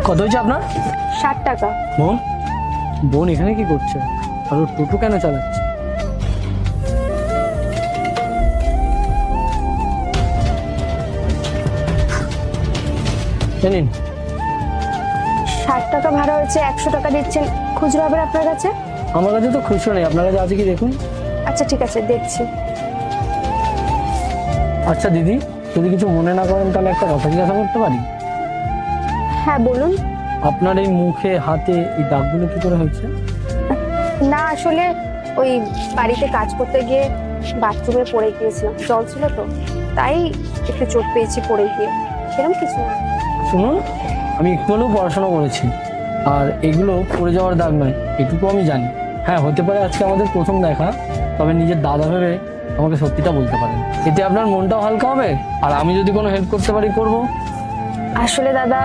কত হয়েছে আপনার? 60 টাকা। বোন, বোন এখানে কি করছে আর ও টোটো কেন চালাচ্ছে? জানেন 60 টাকা ভাড়া হয়েছে, 100 টাকা দিচ্ছেন, খুচরো হবে আপনার কাছে? আমার কাছে তো খুচরো নেই, আপনার কাছে আছে কি দেখুন। আচ্ছা ঠিক আছে, দেখছি। আচ্ছা দিদি, যদি কিছু মনে না করেন তাহলে একটা কথা জিজ্ঞাসা করতে পারি? হ্যাঁ বলুন। আপনার এই মুখে হাতে এই দাগগুলো কি করে হয়েছে? না আসলে ওই বাড়িতে কাজ করতে গিয়ে বাথরুমে পড়ে গিয়েছিলাম, জল ছিল তো, তাই একটু চোট পেয়েছি পড়ে গিয়ে, সেরকম কিছু না। শুনুন, আমি একটু হলেও পড়াশোনা করেছি, আর এগুলো পড়ে যাওয়ার দাগ নয়, এটুকু আমি জানি। হ্যাঁ, হতে পারে আজকে আমাদের প্রথম দেখা, তবে নিজের দাদা ভেবে আমাকে সত্যিটা বলতে পারেন, এতে আপনার মনটাও হালকা হবে, আর আমি যদি কোনো হেল্প করতে পারি করব। আসলে দাদা